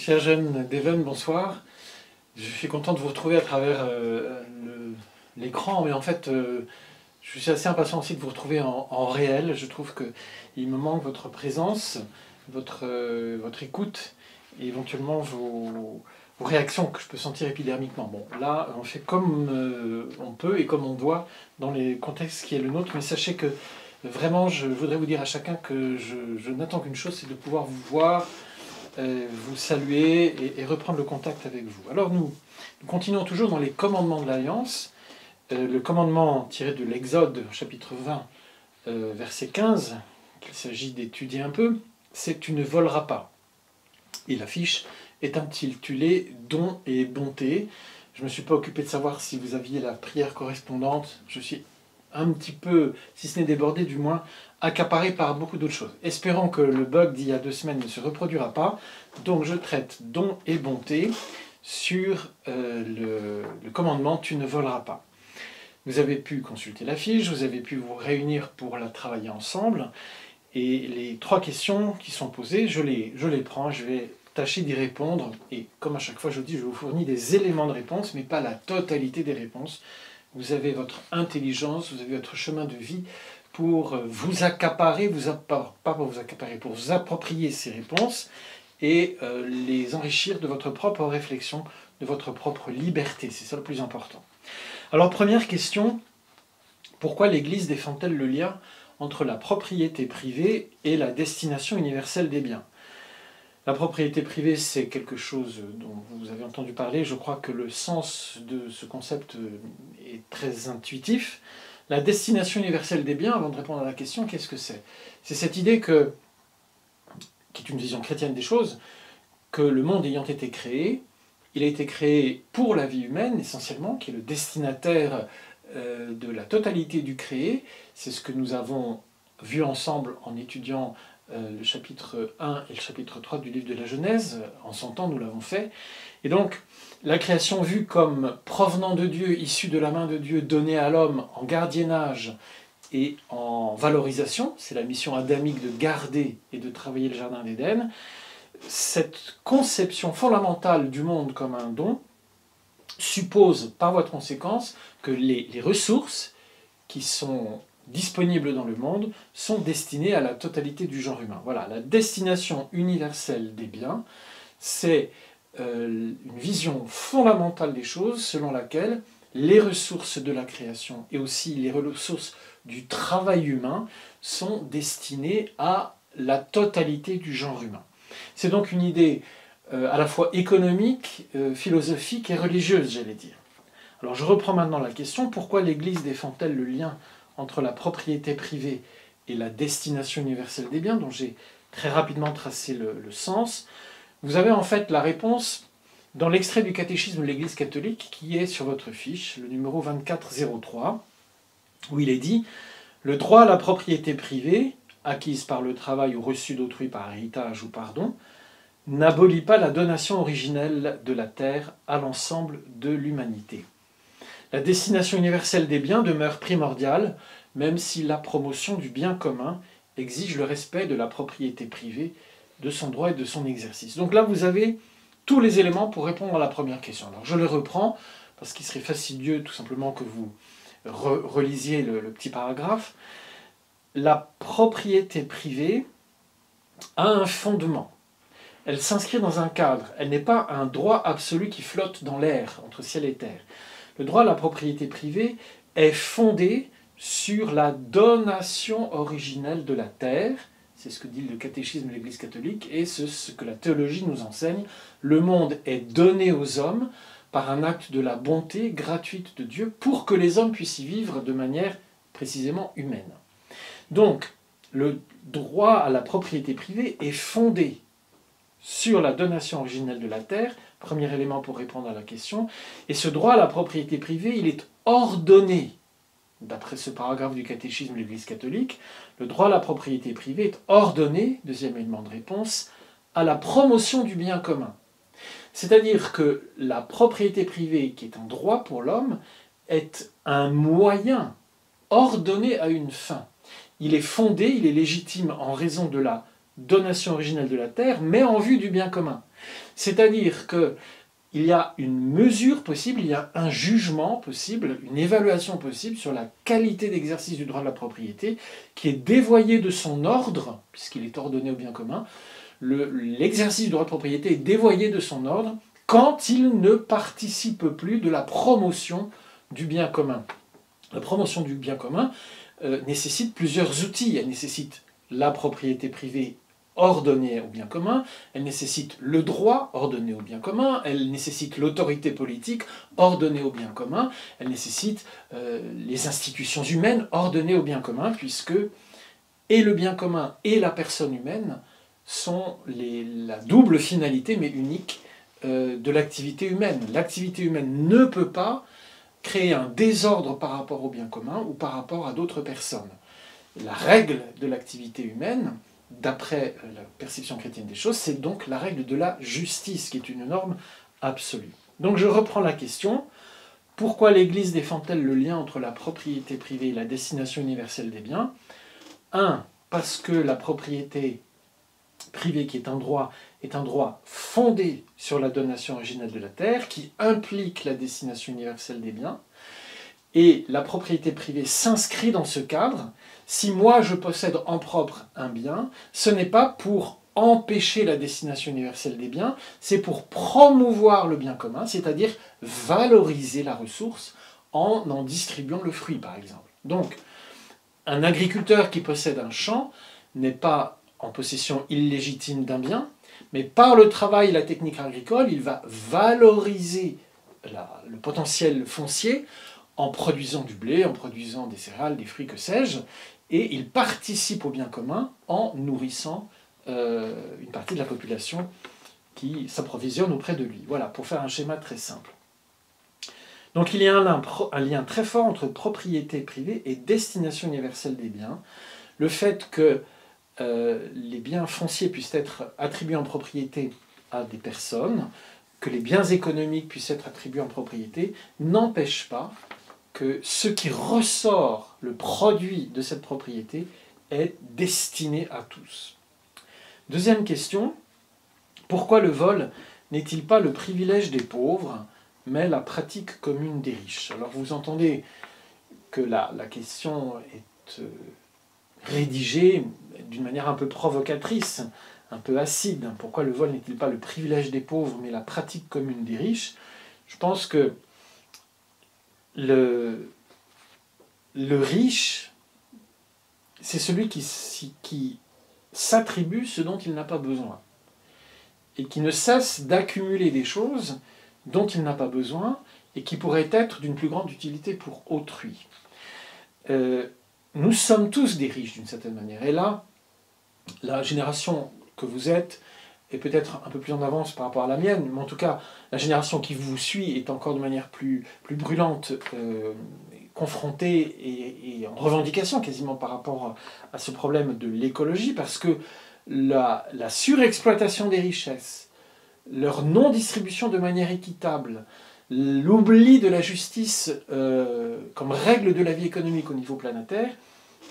Cher jeune Devon, bonsoir. Je suis content de vous retrouver à travers l'écran, mais en fait, je suis assez impatient aussi de vous retrouver en réel. Je trouve qu'il me manque votre présence, votre écoute et éventuellement vos réactions que je peux sentir épidermiquement. Bon, là, on fait comme on peut et comme on doit dans les contextes qui est le nôtre, mais sachez que vraiment, je voudrais vous dire à chacun que je n'attends qu'une chose, c'est de pouvoir vous voir, vous saluer et reprendre le contact avec vous. Alors nous continuons toujours dans les commandements de l'Alliance. Le commandement tiré de l'Exode, chapitre 20, verset 15, qu'il s'agit d'étudier un peu, c'est « Tu ne voleras pas ». Et l'affiche est intitulée « Don et bonté ». Je ne me suis pas occupé de savoir si vous aviez la prière correspondante. Je suis un petit peu, si ce n'est débordé, du moins accaparé par beaucoup d'autres choses. Espérons que le bug d'il y a 2 semaines ne se reproduira pas. Donc je traite don et bonté sur le commandement « Tu ne voleras pas ». Vous avez pu consulter la fiche, vous avez pu vous réunir pour la travailler ensemble. Et les 3 questions qui sont posées, je les prends, je vais tâcher d'y répondre. Et comme à chaque fois je vous dis, je vous fournis des éléments de réponse, mais pas la totalité des réponses. Vous avez votre intelligence, vous avez votre chemin de vie pour vous accaparer, pas pour vous accaparer, pour vous approprier ces réponses et les enrichir de votre propre réflexion, de votre propre liberté. C'est ça le plus important. Alors, première question, pourquoi l'Église défend-elle le lien entre la propriété privée et la destination universelle des biens? La propriété privée, c'est quelque chose dont vous avez entendu parler. Je crois que le sens de ce concept est très intuitif. La destination universelle des biens, avant de répondre à la question, qu'est-ce que c'est? C'est cette idée qui est une vision chrétienne des choses, que le monde ayant été créé, il a été créé pour la vie humaine, essentiellement, qui est le destinataire de la totalité du créé. C'est ce que nous avons vu ensemble en étudiant le chapitre 1 et le chapitre 3 du livre de la Genèse. En son temps, nous l'avons fait. Et donc, la création vue comme provenant de Dieu, issue de la main de Dieu, donnée à l'homme en gardiennage et en valorisation, c'est la mission adamique de garder et de travailler le jardin d'Éden. Cette conception fondamentale du monde comme un don suppose, par voie de conséquence, que les ressources qui sont disponibles dans le monde sont destinées à la totalité du genre humain. Voilà, la destination universelle des biens, c'est une vision fondamentale des choses selon laquelle les ressources de la création et aussi les ressources du travail humain sont destinées à la totalité du genre humain. C'est donc une idée à la fois économique, philosophique et religieuse, j'allais dire. Alors je reprends maintenant la question, pourquoi l'Église défend-elle le lien entre la propriété privée et la destination universelle des biens, dont j'ai très rapidement tracé le sens? Vous avez en fait la réponse dans l'extrait du catéchisme de l'Église catholique qui est sur votre fiche, le numéro 2403, où il est dit « Le droit à la propriété privée, acquise par le travail ou reçue d'autrui par héritage ou par don, n'abolit pas la donation originelle de la terre à l'ensemble de l'humanité. La destination universelle des biens demeure primordiale, même si la promotion du bien commun exige le respect de la propriété privée, de son droit et de son exercice. » Donc là, vous avez tous les éléments pour répondre à la première question. Alors je le reprends, parce qu'il serait fastidieux tout simplement que vous relisiez le petit paragraphe. La propriété privée a un fondement. Elle s'inscrit dans un cadre. Elle n'est pas un droit absolu qui flotte dans l'air, entre ciel et terre. Le droit à la propriété privée est fondé sur la donation originelle de la terre. C'est ce que dit le catéchisme de l'Église catholique et ce que la théologie nous enseigne. Le monde est donné aux hommes par un acte de la bonté gratuite de Dieu pour que les hommes puissent y vivre de manière précisément humaine. Donc, le droit à la propriété privée est fondé sur la donation originelle de la terre, premier élément pour répondre à la question, et ce droit à la propriété privée, il est ordonné, d'après ce paragraphe du catéchisme de l'Église catholique, le droit à la propriété privée est ordonné, deuxième élément de réponse, à la promotion du bien commun. C'est-à-dire que la propriété privée, qui est un droit pour l'homme, est un moyen ordonné à une fin. Il est fondé, il est légitime en raison de la donation originelle de la terre, mais en vue du bien commun. C'est-à-dire que il y a une mesure possible, il y a un jugement possible, une évaluation possible sur la qualité d'exercice du droit de la propriété qui est dévoyé de son ordre, puisqu'il est ordonné au bien commun. L'exercice du droit de propriété est dévoyé de son ordre quand il ne participe plus de la promotion du bien commun. La promotion du bien commun nécessite plusieurs outils. Elle nécessite la propriété privée ordonnée au bien commun, elle nécessite le droit ordonné au bien commun, elle nécessite l'autorité politique ordonnée au bien commun, elle nécessite les institutions humaines ordonnées au bien commun, puisque et le bien commun et la personne humaine sont la double finalité, mais unique, de l'activité humaine. L'activité humaine ne peut pas créer un désordre par rapport au bien commun ou par rapport à d'autres personnes. La règle de l'activité humaine, d'après la perception chrétienne des choses, c'est donc la règle de la justice, qui est une norme absolue. Donc je reprends la question. Pourquoi l'Église défend-elle le lien entre la propriété privée et la destination universelle des biens ? 1. Parce que la propriété privée, qui est un droit fondé sur la donation originelle de la terre, qui implique la destination universelle des biens. Et la propriété privée s'inscrit dans ce cadre. Si moi je possède en propre un bien, ce n'est pas pour empêcher la destination universelle des biens, c'est pour promouvoir le bien commun, c'est-à-dire valoriser la ressource en distribuant le fruit, par exemple. Donc, un agriculteur qui possède un champ n'est pas en possession illégitime d'un bien, mais par le travail et la technique agricole, il va valoriser le potentiel foncier en produisant du blé, en produisant des céréales, des fruits, que sais-je, et il participe au bien commun en nourrissant une partie de la population qui s'approvisionne auprès de lui. Voilà, pour faire un schéma très simple. Donc il y a un lien très fort entre propriété privée et destination universelle des biens. Le fait que les biens fonciers puissent être attribués en propriété à des personnes, que les biens économiques puissent être attribués en propriété, n'empêche pas que ce qui ressort, le produit de cette propriété, est destiné à tous. Deuxième question, pourquoi le vol n'est-il pas le privilège des pauvres, mais la pratique commune des riches? Alors vous entendez que la question est rédigée d'une manière un peu provocatrice, un peu acide. Pourquoi le vol n'est-il pas le privilège des pauvres, mais la pratique commune des riches? Je pense que le riche, c'est celui qui s'attribue ce dont il n'a pas besoin et qui ne cesse d'accumuler des choses dont il n'a pas besoin et qui pourraient être d'une plus grande utilité pour autrui. Nous sommes tous des riches d'une certaine manière. Et là, la génération que vous êtes est peut-être un peu plus en avance par rapport à la mienne, mais en tout cas, la génération qui vous suit est encore de manière plus brûlante, confrontée et en revendication quasiment par rapport à ce problème de l'écologie, parce que la surexploitation des richesses, leur non-distribution de manière équitable, l'oubli de la justice comme règle de la vie économique au niveau planétaire,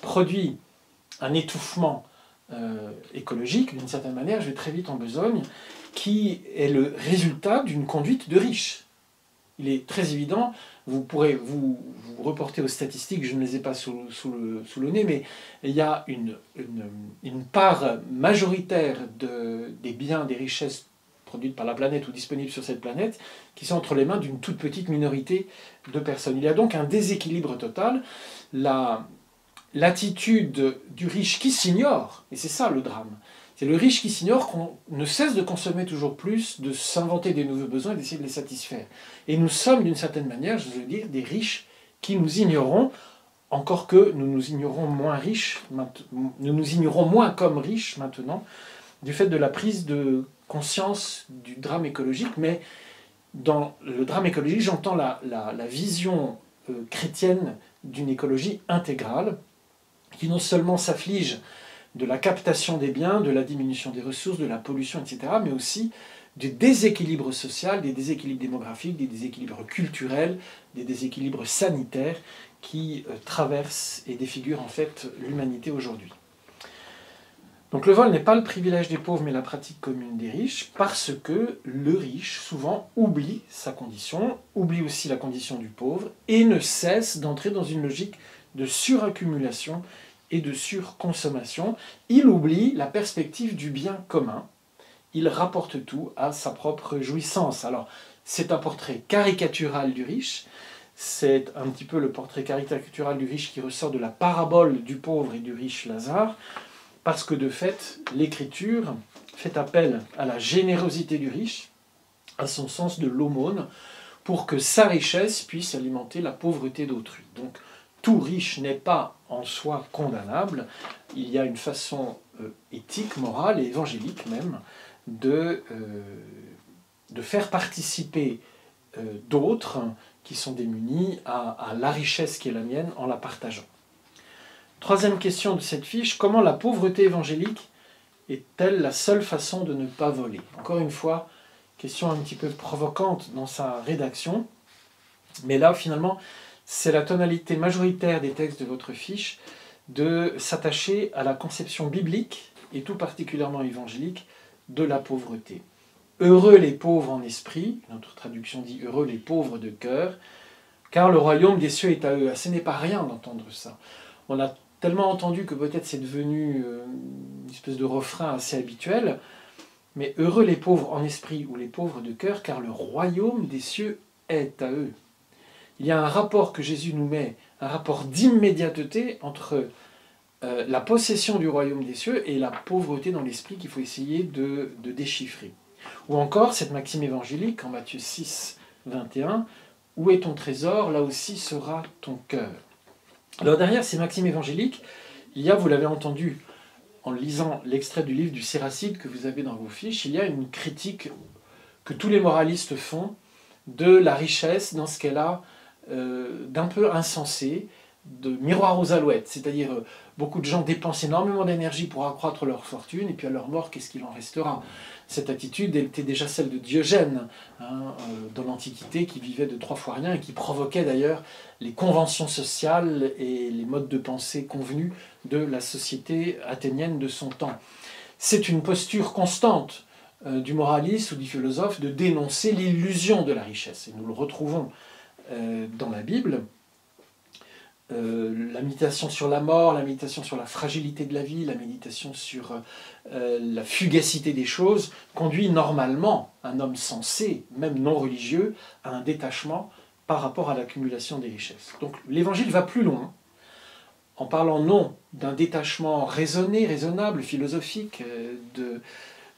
produit un étouffement écologique, d'une certaine manière, je vais très vite en besogne, qui est le résultat d'une conduite de riches. Il est très évident, vous pourrez vous reporter aux statistiques, je ne les ai pas sous le nez, mais il y a une part majoritaire des biens, des richesses produites par la planète ou disponibles sur cette planète, qui sont entre les mains d'une toute petite minorité de personnes. Il y a donc un déséquilibre total. L'attitude du riche qui s'ignore, et c'est ça le drame, c'est le riche qui s'ignore, qu'on ne cesse de consommer toujours plus, de s'inventer des nouveaux besoins et d'essayer de les satisfaire. Et nous sommes d'une certaine manière, je veux dire, des riches qui nous ignorons, encore que nous nous ignorons moins riches, nous nous ignorons moins comme riches maintenant, du fait de la prise de conscience du drame écologique. Mais dans le drame écologique, j'entends la vision chrétienne d'une écologie intégrale, qui non seulement s'afflige de la captation des biens, de la diminution des ressources, de la pollution, etc., mais aussi du déséquilibre social, des déséquilibres démographiques, des déséquilibres culturels, des déséquilibres sanitaires qui traversent et défigurent en fait l'humanité aujourd'hui. Donc le vol n'est pas le privilège des pauvres, mais la pratique commune des riches, parce que le riche, souvent, oublie sa condition, oublie aussi la condition du pauvre, et ne cesse d'entrer dans une logique de suraccumulation et de surconsommation. Il oublie la perspective du bien commun. Il rapporte tout à sa propre jouissance. Alors, c'est un portrait caricatural du riche. C'est un petit peu le portrait caricatural du riche qui ressort de la parabole du pauvre et du riche Lazare, parce que de fait, l'Écriture fait appel à la générosité du riche, à son sens de l'aumône, pour que sa richesse puisse alimenter la pauvreté d'autrui. Donc, tout riche n'est pas en soi condamnable. Il y a une façon éthique, morale et évangélique même de faire participer d'autres qui sont démunis à la richesse qui est la mienne en la partageant. Troisième question de cette fiche, comment la pauvreté évangélique est-elle la seule façon de ne pas voler? Encore une fois, question un petit peu provocante dans sa rédaction, mais là finalement c'est la tonalité majoritaire des textes de votre fiche de s'attacher à la conception biblique, et tout particulièrement évangélique, de la pauvreté. Heureux les pauvres en esprit, notre traduction dit heureux les pauvres de cœur, car le royaume des cieux est à eux. Ce n'est pas rien d'entendre ça. On a tellement entendu que peut-être c'est devenu une espèce de refrain assez habituel, mais heureux les pauvres en esprit ou les pauvres de cœur, car le royaume des cieux est à eux. Il y a un rapport que Jésus nous met, un rapport d'immédiateté entre la possession du royaume des cieux et la pauvreté dans l'esprit qu'il faut essayer de déchiffrer. Ou encore cette maxime évangélique en Matthieu 6, 21, « Où est ton trésor, là aussi sera ton cœur ». Alors derrière ces maximes évangéliques, il y a, vous l'avez entendu en lisant l'extrait du livre du Séracide que vous avez dans vos fiches, il y a une critique que tous les moralistes font de la richesse dans ce qu'elle a d'un peu insensé, de miroir aux alouettes, c'est-à-dire beaucoup de gens dépensent énormément d'énergie pour accroître leur fortune, et puis à leur mort, qu'est-ce qu'il en restera? Cette attitude, elle était déjà celle de Diogène, dans l'Antiquité, qui vivait de 3 fois rien, et qui provoquait d'ailleurs les conventions sociales et les modes de pensée convenus de la société athénienne de son temps. C'est une posture constante du moraliste ou du philosophe de dénoncer l'illusion de la richesse, et nous le retrouvons dans la Bible. La méditation sur la mort, la méditation sur la fragilité de la vie, la méditation sur la fugacité des choses, conduit normalement un homme sensé, même non religieux, à un détachement par rapport à l'accumulation des richesses. Donc l'Évangile va plus loin, en parlant non d'un détachement raisonné, raisonnable, philosophique,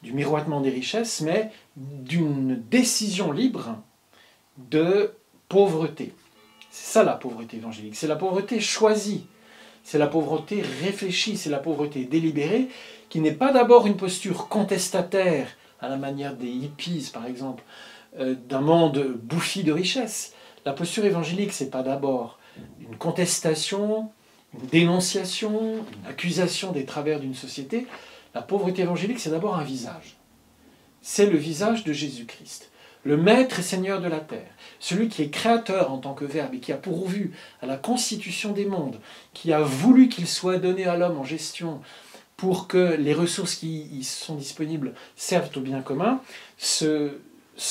du miroitement des richesses, mais d'une décision libre de pauvreté. C'est ça la pauvreté évangélique, c'est la pauvreté choisie, c'est la pauvreté réfléchie, c'est la pauvreté délibérée, qui n'est pas d'abord une posture contestataire, à la manière des hippies par exemple, d'un monde bouffi de richesse. La posture évangélique, c'est pas d'abord une contestation, une dénonciation, une accusation des travers d'une société. La pauvreté évangélique, c'est d'abord un visage. C'est le visage de Jésus-Christ. Le Maître et Seigneur de la terre, celui qui est créateur en tant que Verbe et qui a pourvu à la constitution des mondes, qui a voulu qu'il soit donné à l'homme en gestion pour que les ressources qui y sont disponibles servent au bien commun, ce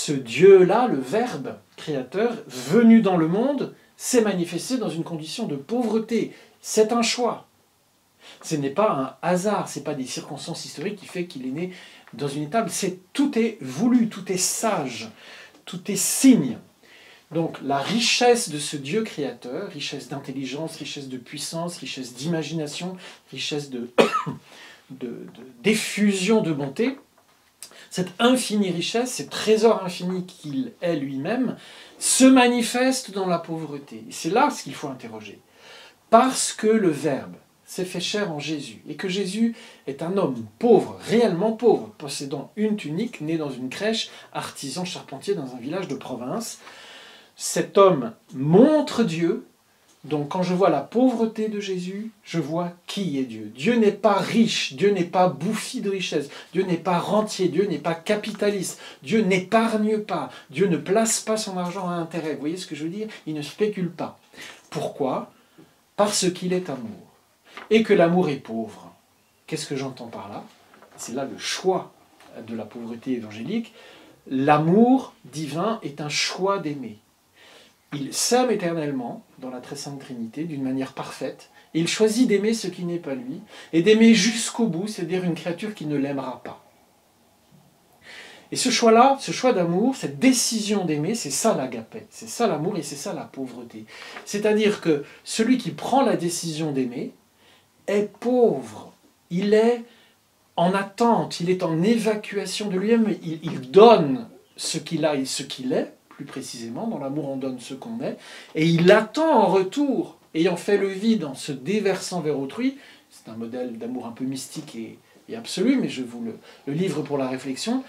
Dieu-là, le Verbe créateur, venu dans le monde, s'est manifesté dans une condition de pauvreté. C'est un choix. Ce n'est pas un hasard, ce n'est pas des circonstances historiques qui fait qu'il est né dans une étable, tout est voulu, tout est sage, tout est signe. Donc la richesse de ce Dieu créateur, richesse d'intelligence, richesse de puissance, richesse d'imagination, richesse d'effusion de bonté, cette infinie richesse, ce trésor infini qu'il est lui-même, se manifeste dans la pauvreté. Et c'est là ce qu'il faut interroger. Parce que le Verbe s'est fait chair en Jésus, et que Jésus est un homme pauvre, réellement pauvre, possédant une tunique, né dans une crèche, artisan charpentier dans un village de province. Cet homme montre Dieu, donc quand je vois la pauvreté de Jésus, je vois qui est Dieu. Dieu n'est pas riche, Dieu n'est pas bouffi de richesse, Dieu n'est pas rentier, Dieu n'est pas capitaliste, Dieu n'épargne pas, Dieu ne place pas son argent à intérêt. Vous voyez ce que je veux dire? Il ne spécule pas. Pourquoi? Parce qu'il est amour. Et que l'amour est pauvre. Qu'est-ce que j'entends par là? C'est là le choix de la pauvreté évangélique. L'amour divin est un choix d'aimer. Il s'aime éternellement dans la très sainte Trinité d'une manière parfaite. Et il choisit d'aimer ce qui n'est pas lui et d'aimer jusqu'au bout, c'est-à-dire une créature qui ne l'aimera pas. Et ce choix-là, ce choix d'amour, cette décision d'aimer, c'est ça l'agapé, c'est ça l'amour et c'est ça la pauvreté. C'est-à-dire que celui qui prend la décision d'aimer est pauvre. Il est en attente, il est en évacuation de lui-même, il donne ce qu'il a et ce qu'il est, plus précisément, dans l'amour on donne ce qu'on est, et il attend en retour, ayant fait le vide en se déversant vers autrui, c'est un modèle d'amour un peu mystique et absolu, mais je vous le livre pour la réflexion,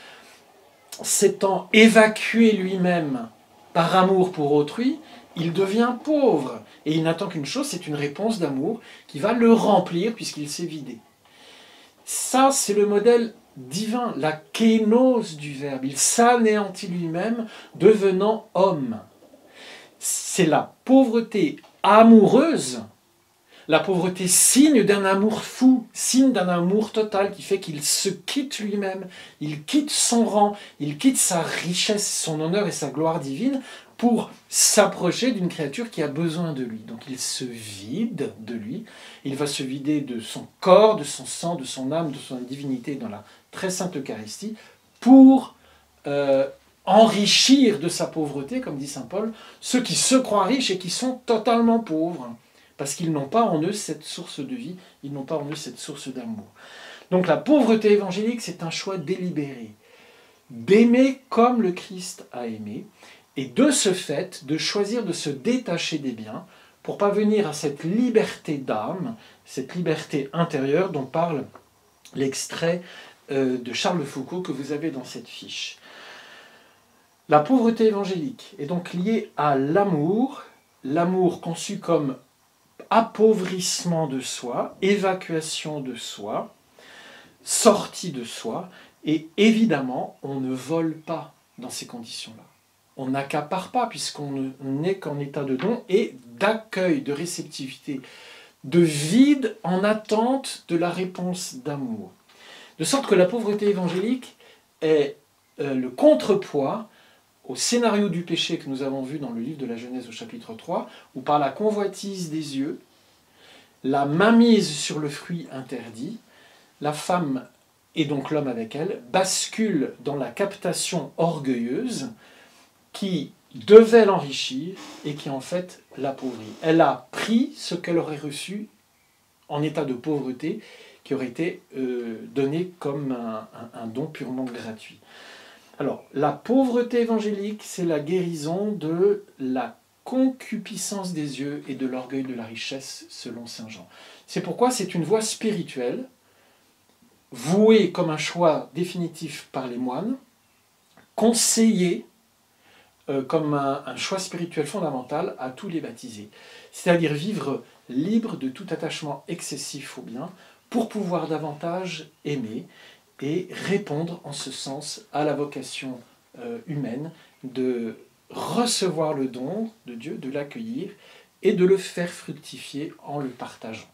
s'étant évacué lui-même par amour pour autrui, il devient pauvre, et il n'attend qu'une chose, c'est une réponse d'amour qui va le remplir puisqu'il s'est vidé. Ça, c'est le modèle divin, la kénose du Verbe. Il s'anéantit lui-même, devenant homme. C'est la pauvreté amoureuse, la pauvreté signe d'un amour fou, signe d'un amour total qui fait qu'il se quitte lui-même, il quitte son rang, il quitte sa richesse, son honneur et sa gloire divine pour s'approcher d'une créature qui a besoin de lui. Donc il se vide de lui, il va se vider de son corps, de son sang, de son âme, de son divinité dans la très sainte Eucharistie pour enrichir de sa pauvreté, comme dit saint Paul, ceux qui se croient riches et qui sont totalement pauvres, parce qu'ils n'ont pas en eux cette source de vie, ils n'ont pas en eux cette source d'amour. Donc la pauvreté évangélique, c'est un choix délibéré, d'aimer comme le Christ a aimé, et de ce fait, de choisir de se détacher des biens pour parvenir à cette liberté d'âme, cette liberté intérieure dont parle l'extrait de Charles Foucault que vous avez dans cette fiche. La pauvreté évangélique est donc liée à l'amour conçu comme appauvrissement de soi, évacuation de soi, sortie de soi, et évidemment, on ne vole pas dans ces conditions-là. On n'accapare pas puisqu'on n'est qu'en état de don et d'accueil, de réceptivité, de vide en attente de la réponse d'amour. De sorte que la pauvreté évangélique est le contrepoids au scénario du péché que nous avons vu dans le livre de la Genèse au chapitre 3, où par la convoitise des yeux, la mainmise sur le fruit interdit, la femme, et donc l'homme avec elle, bascule dans la captation orgueilleuse qui devait l'enrichir et qui en fait l'appauvrit. Elle a pris ce qu'elle aurait reçu en état de pauvreté, qui aurait été donné comme un don purement gratuit. Alors, la pauvreté évangélique, c'est la guérison de la concupiscence des yeux et de l'orgueil de la richesse, selon saint Jean. C'est pourquoi c'est une voie spirituelle, vouée comme un choix définitif par les moines, conseillée comme un choix spirituel fondamental à tous les baptisés. C'est-à-dire vivre libre de tout attachement excessif au bien pour pouvoir davantage aimer et répondre en ce sens à la vocation humaine de recevoir le don de Dieu, de l'accueillir et de le faire fructifier en le partageant.